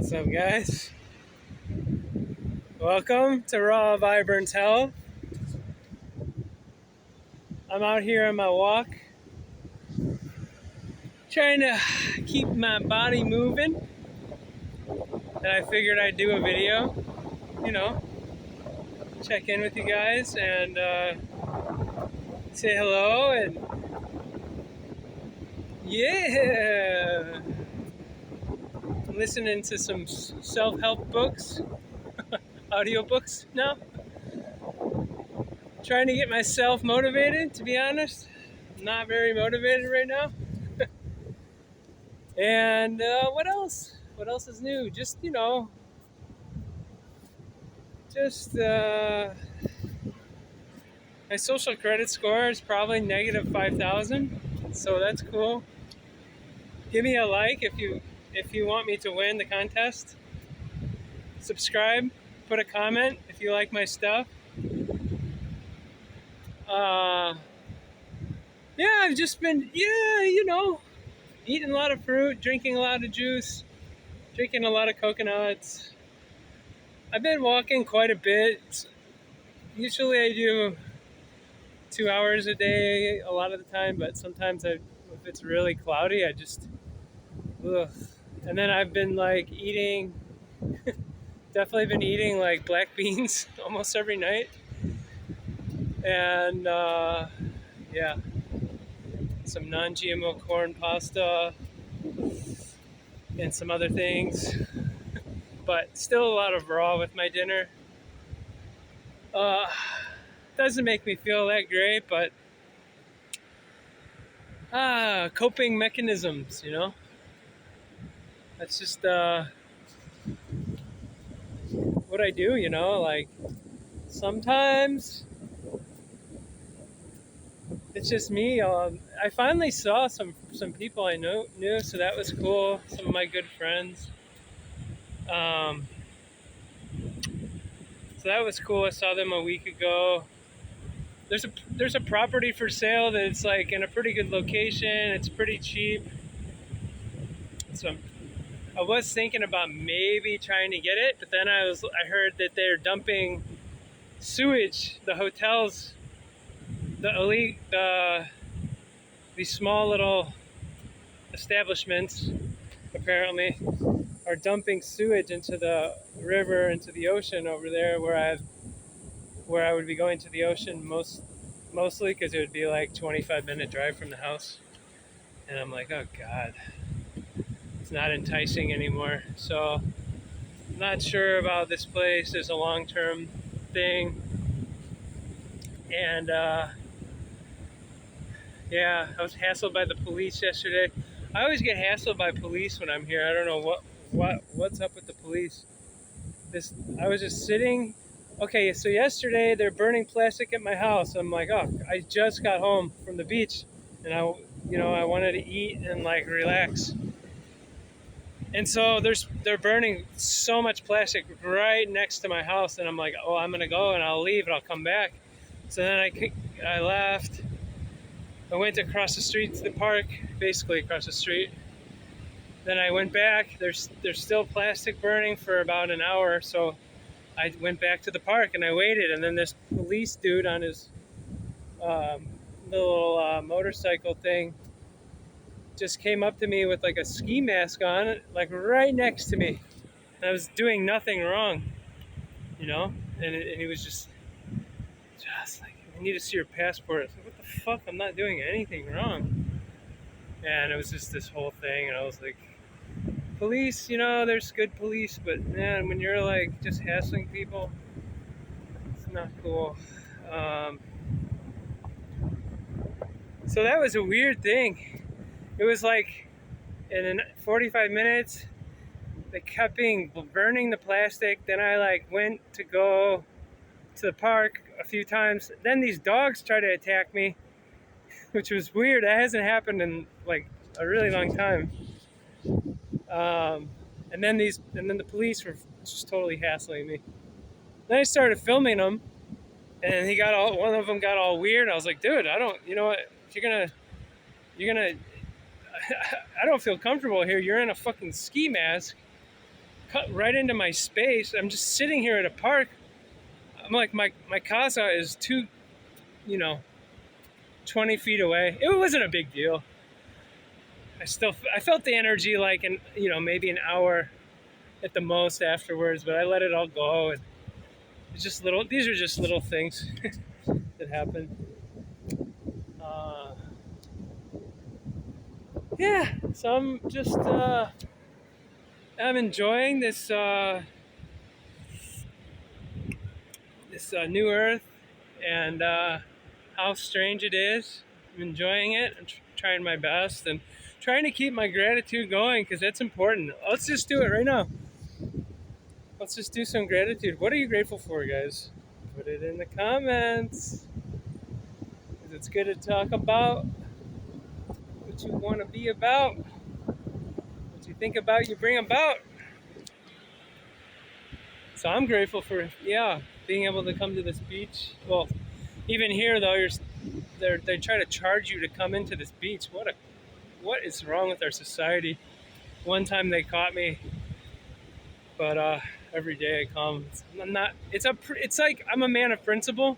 What's up, guys? Welcome to Raw Vibrant Health. I'm out here on my walk, trying to keep my body moving, and I figured I'd do a video, you know, check in with you guys and say hello, and yeah, I'm listening to some self-help books, audiobooks now. Trying to get myself motivated, to be honest. I'm not very motivated right now. And what else? What else is new? Just, my social credit score is probably negative 5,000. So that's cool. Give me a like if you want me to win the contest. Subscribe, put a comment if you like my stuff. Yeah, I've just been, eating a lot of fruit, drinking a lot of juice, drinking a lot of coconuts. I've been walking quite a bit. Usually I do 2 hours a day a lot of the time, but sometimes if it's really cloudy, I just, ugh. And then I've been like definitely been eating like black beans almost every night. And yeah, some non-GMO corn pasta and some other things, but still a lot of raw with my dinner. Doesn't make me feel that great, but coping mechanisms, That's just what I do, like sometimes it's just me. I finally saw some people I knew, so that was cool. Some of my good friends. So that was cool. I saw them a week ago. There's a property for sale that's like in a pretty good location. It's pretty cheap. So I was thinking about maybe trying to get it, but then I heard that they're dumping sewage. The hotels, these small little establishments apparently are dumping sewage into the river, into the ocean over there, where I would be going to the ocean mostly because it would be like 25-minute drive from the house. And I'm like, oh God, it's not enticing anymore. So I'm not sure about this place as a long-term thing. And yeah, I was hassled by the police yesterday. I always get hassled by police when I'm here. I don't know what's up with the police. I was just sitting. Okay, so yesterday they're burning plastic at my house. I'm like, oh, I just got home from the beach, and I wanted to eat and like relax. And so they're burning so much plastic right next to my house, and I'm like, oh, I'm gonna go and I'll leave and I'll come back. So then I left. I went across the street to the park, basically across the street. Then I went back. There's still plastic burning for about an hour, so I went back to the park and I waited. And then this police dude on his little motorcycle thing just came up to me with like a ski mask on, like right next to me. And I was doing nothing wrong, And he was just like, I need to see your passport. I was like, what the fuck? I'm not doing anything wrong. And it was just this whole thing, and I was like, police, there's good police, but man, when you're like just hassling people, it's not cool. So that was a weird thing. It was like in 45 minutes, they kept burning the plastic. Then I like went to go to the park a few times. Then these dogs tried to attack me, which was weird. That hasn't happened in like a really long time. And then the police were just totally hassling me. Then I started filming them, and one of them got all weird. I was like, dude, I don't, what? If you're gonna, I don't feel comfortable here. You're in a fucking ski mask. cut right into my space. I'm just sitting here at a park. I'm like, my casa is you know, 20 feet away. It wasn't a big deal. I felt the energy like maybe an hour at the most afterwards, but I let it all go. And these are just little things that happen. Yeah, so I'm enjoying this new earth and how strange it is. I'm enjoying it. I'm trying my best and trying to keep my gratitude going because that's important. Let's just do it right now. Let's just do some gratitude. What are you grateful for, guys? Put it in the comments. Because it's good to talk about what you want to be about. What you think about, you bring about. So I'm grateful for, being able to come to this beach. Well, even here though, they try to charge you to come into this beach. What is wrong with our society? One time they caught me, but every day I come. It's like I'm a man of principle.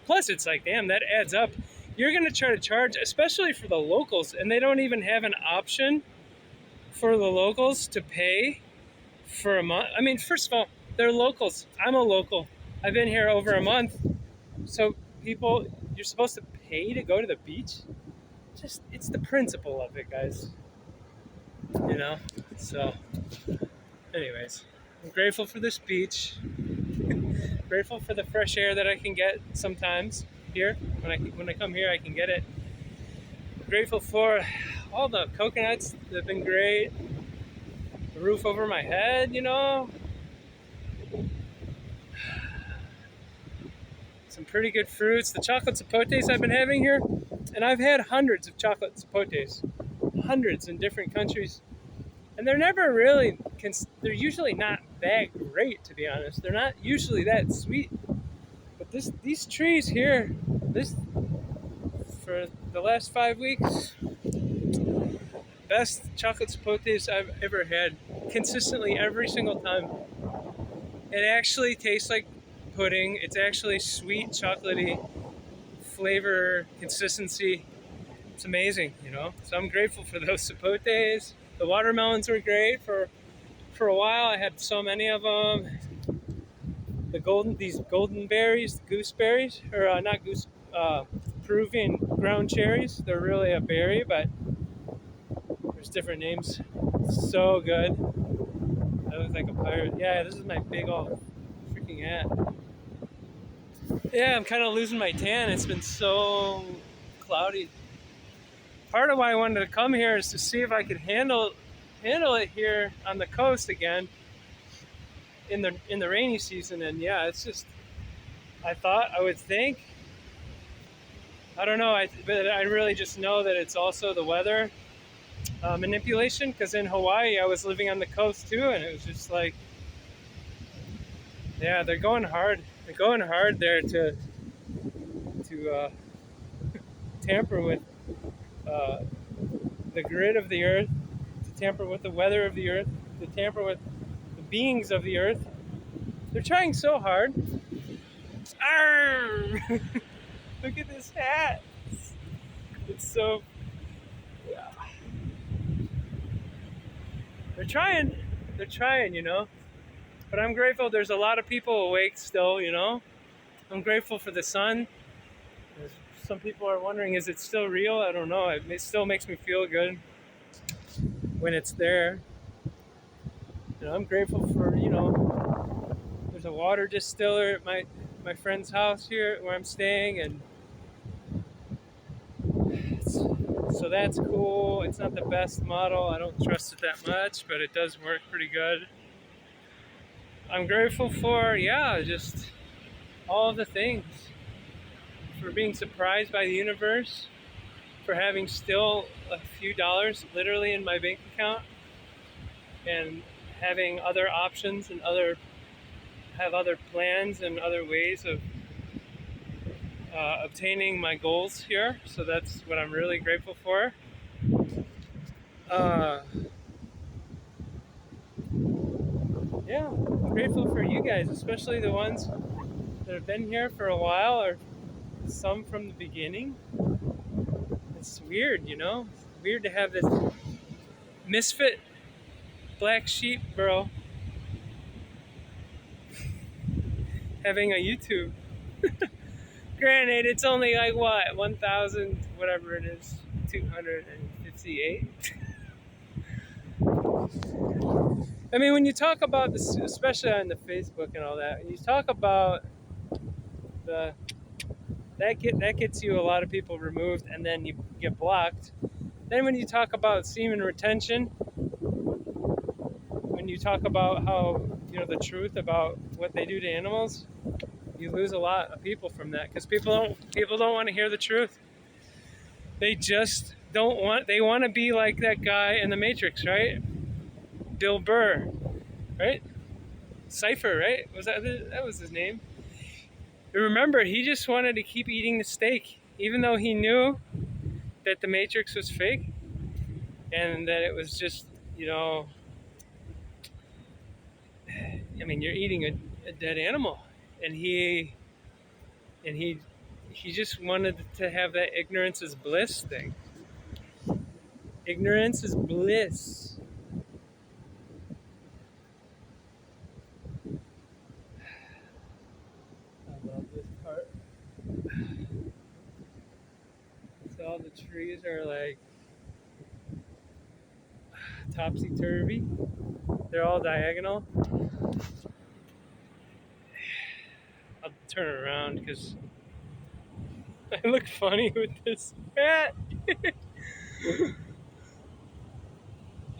Plus, it's like, damn, that adds up. You're gonna try to charge, especially for the locals, and they don't even have an option for the locals to pay for a month. I mean, first of all, they're locals. I'm a local. I've been here over a month. So people, you're supposed to pay to go to the beach? It's the principle of it, guys. So anyways, I'm grateful for this beach. Grateful for the fresh air that I can get sometimes here. When I come here, I can get it. Grateful for all the coconuts that have been great. The roof over my head, Some pretty good fruits. The chocolate sapotes I've been having here, and I've had hundreds of chocolate sapotes, hundreds in different countries, and they're never really. They're usually not that great, to be honest. They're not usually that sweet. But these trees here, for the last 5 weeks, best chocolate sapotes I've ever had, consistently every single time. It actually tastes like pudding. It's actually sweet, chocolatey flavor, consistency. It's amazing, So I'm grateful for those sapotes. The watermelons were great for a while. I had so many of them. These golden berries, gooseberries, or not goose, Peruvian ground cherries. They're really a berry, but there's different names. So good. I look like a pirate. Yeah, this is my big old freaking hat. Yeah, I'm kind of losing my tan. It's been so cloudy. Part of why I wanted to come here is to see if I could handle it here on the coast again in the rainy season. And yeah, it's just, I would think, I don't know, but I really just know that it's also the weather manipulation, because in Hawaii I was living on the coast too, and it was just like, yeah, they're going hard there to tamper with the grid of the earth, to tamper with the weather of the earth, to tamper with the beings of the earth. They're trying so hard. Arr! Look at this hat. It's so, yeah. They're trying, But I'm grateful there's a lot of people awake still, I'm grateful for the sun. Some people are wondering, is it still real? I don't know. It still makes me feel good when it's there. I'm grateful for, there's a water distiller at my friend's house here where I'm staying, and so that's cool. It's not the best model. I don't trust it that much, but it does work pretty good. I'm grateful for, just all of the things. For being surprised by the universe, for having still a few dollars literally in my bank account, and having other options and have other plans and other ways of obtaining my goals here. So that's what I'm really grateful for. grateful for you guys, especially the ones that have been here for a while, or some from the beginning. It's weird, you know? It's weird to have this misfit black sheep, bro, having a YouTube. Granted, it's only like what, 1,000, whatever it is, 258. I mean, when you talk about this, especially on the Facebook and all that, you talk about the that gets you a lot of people removed, and then you get blocked. Then when you talk about semen retention, when you talk about how, you know, the truth about what they do to animals, you lose a lot of people from that, because people don't want to hear the truth. They just don't want. They want to be like that guy in the Matrix, right? Bill Burr, right? Cypher, right? That was his name? Remember, he just wanted to keep eating the steak, even though he knew that the Matrix was fake and that it was just, you know, I mean, you're eating a dead animal, and he just wanted to have that ignorance is bliss thing. Ignorance is bliss. I love this part. So all the trees are like topsy-turvy. They're all diagonal. I'll turn around because I look funny with this hat.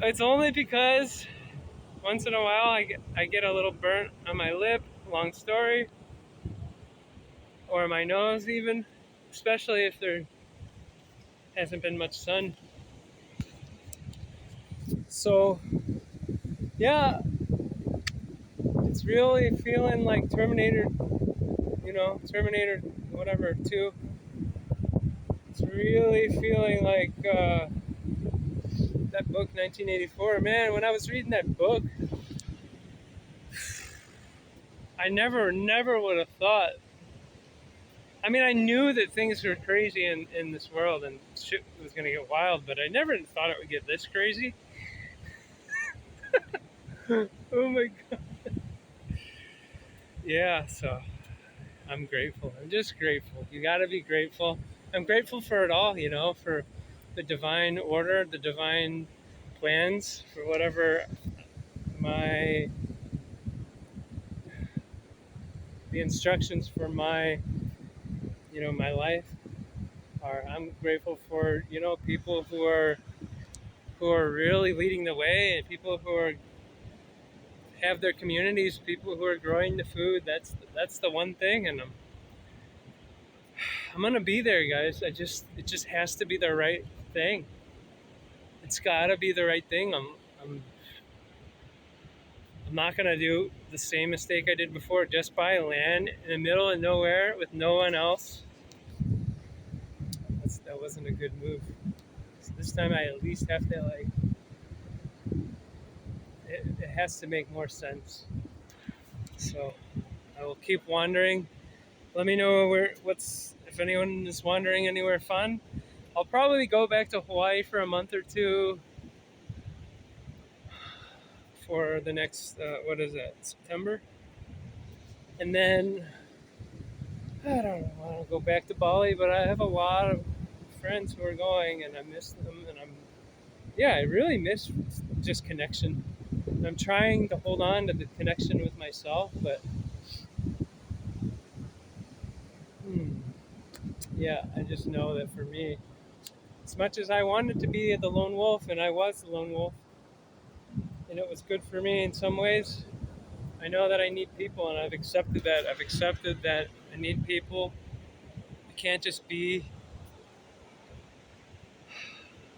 It's only because once in a while I get a little burnt on my lip, long story, or my nose even, especially if there hasn't been much sun. So yeah, it's really feeling like Terminator, you know, Terminator whatever 2. It's really feeling like that book 1984. Man, when I was reading that book, I never would have thought. I mean, I knew that things were crazy in this world and shit was going to get wild, but I never thought it would get this crazy. Oh my God. Yeah, so I'm grateful. I'm just grateful. You got to be grateful. I'm grateful for it all, you know, for the divine order, the divine plans, for whatever the instructions for my, you know, my life are. I'm grateful for, you know, people who are really leading the way, and people who are have their communities, people who are growing the food. That's the one thing, and I'm gonna be there, guys. It just has to be the right thing. It's gotta be the right thing. I'm I'm not gonna do the same mistake I did before. Just buy land in the middle of nowhere with no one else. That wasn't a good move. So this time I at least have to like. It has to make more sense. So I will keep wandering. Let me know if anyone is wandering anywhere fun. I'll probably go back to Hawaii for a month or two for the next what is that, September, and then I don't know. I want to go back to Bali, but I have a lot of friends who are going, and I miss them, and I really miss just connection. I'm trying to hold on to the connection with myself, but yeah, I just know that for me, as much as I wanted to be the lone wolf, and I was the lone wolf, and it was good for me in some ways, I know that I need people, and I've accepted that. I've accepted that I need people. I can't just be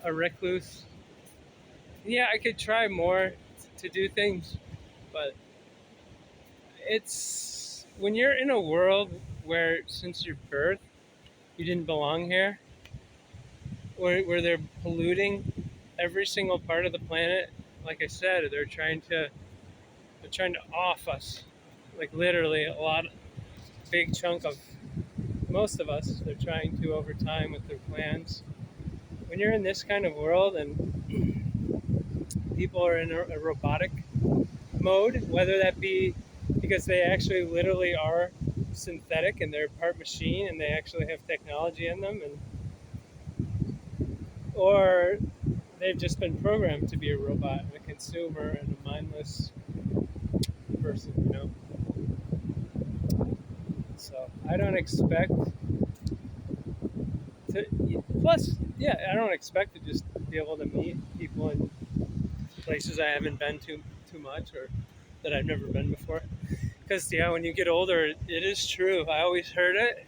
a recluse. Yeah, I could try more to do things, but it's when you're in a world where since your birth you didn't belong here, where they're polluting every single part of the planet. Like I said, they're trying to They're trying to off us, like literally big chunk of most of us. They're trying to over time with their plans. When you're in this kind of world and people are in a robotic mode, whether that be because they actually literally are synthetic and they're part machine and they actually have technology in them, and or they've just been programmed to be a robot, a consumer, and a mindless person, you know. So I don't expect to. Plus, yeah, I don't expect to just be able to meet people in places I haven't been to too much or that I've never been before. Because yeah, when you get older, it is true. I always heard it,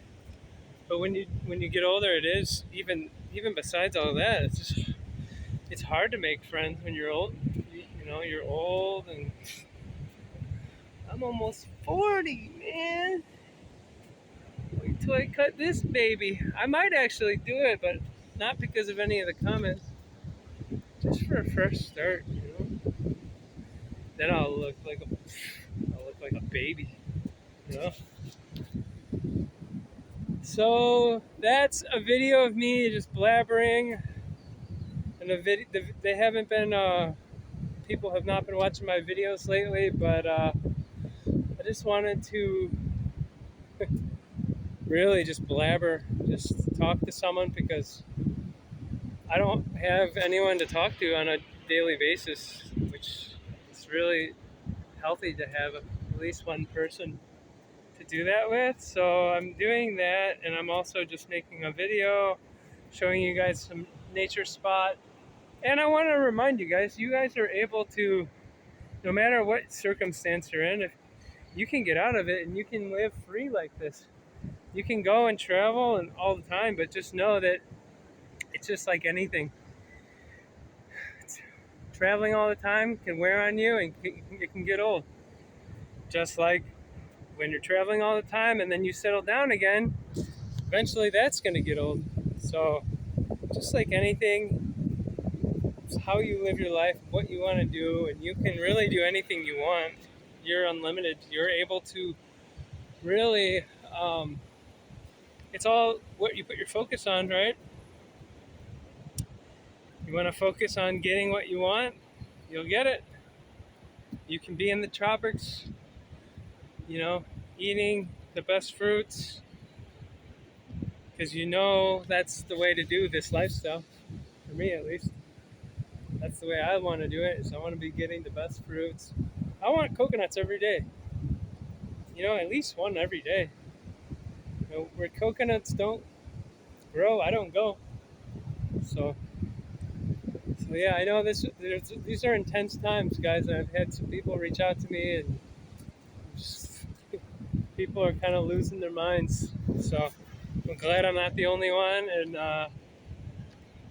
but when you get older, it is even besides all that. It's hard to make friends when you're old. You know, you're old, and I'm almost 40, man. Wait till I cut this baby. I might actually do it, but not because of any of the comments. Just for a fresh start, you know. Then I'll look like a baby, you know. So that's a video of me just blabbering, and they haven't been people have not been watching my videos lately, but I just wanted to really just blabber, just talk to someone because I don't have anyone to talk to on a daily basis, which is really healthy to have at least one person to do that with. So I'm doing that, and I'm also just making a video showing you guys some nature spot. And I want to remind you guys are able to, no matter what circumstance you're in, if you can get out of it and you can live free like this. You can go and travel and all the time, but just know that it's just like anything. Traveling all the time can wear on you and it can get old. Just like when you're traveling all the time and then you settle down again, eventually that's going to get old. So just like anything, it's how you live your life, what you want to do, and you can really do anything you want. You're unlimited. You're able to really, it's all what you put your focus on, right? You want to focus on getting what you want, you'll get it. You can be in the tropics, you know, eating the best fruits, because you know that's the way to do this lifestyle. For me, at least, that's the way I want to do it. Is I want to be getting the best fruits. I want coconuts every day. You know, at least one every day. You know, where coconuts don't grow, I don't go. So yeah, I know these are intense times, guys. I've had some people reach out to me, and just, people are kind of losing their minds. So I'm glad I'm not the only one, and I'm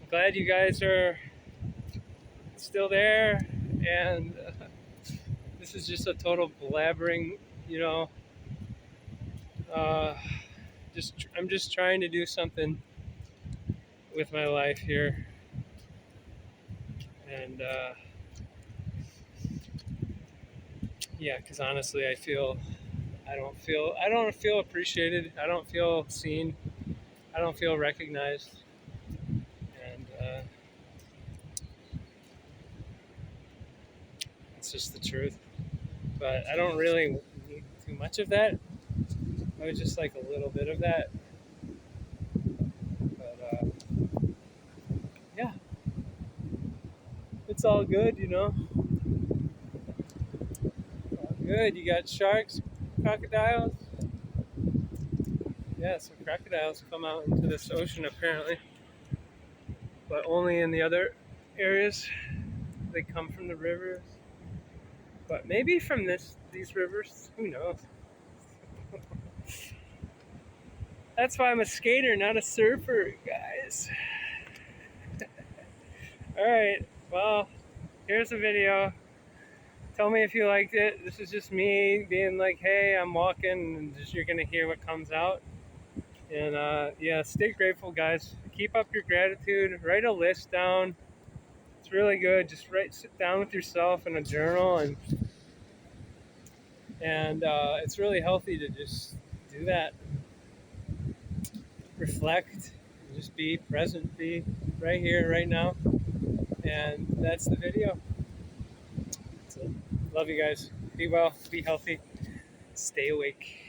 glad you guys are still there. And this is just a total blabbering, you know. Uh, I'm just trying to do something with my life here, and yeah, because honestly, I don't feel appreciated. I don't feel seen. I don't feel recognized, and it's just the truth. But I don't really need too much of that. I would just like a little bit of that. But yeah, it's all good, you know. All good. You got sharks, crocodiles. Yeah, some crocodiles come out into this ocean apparently, but only in the other areas. They come from the rivers, but maybe from these rivers. Who knows? That's why I'm a skater, not a surfer, guys. All right. Well, here's a video. Tell me if you liked it. This is just me being like, hey, I'm walking, and just, you're gonna hear what comes out. And yeah, stay grateful, guys. Keep up your gratitude. Write a list down. It's really good. Just sit down with yourself in a journal and And it's really healthy to just do that, reflect, just be present, be right here, right now. And that's the video. So, love you guys. Be well, be healthy, stay awake.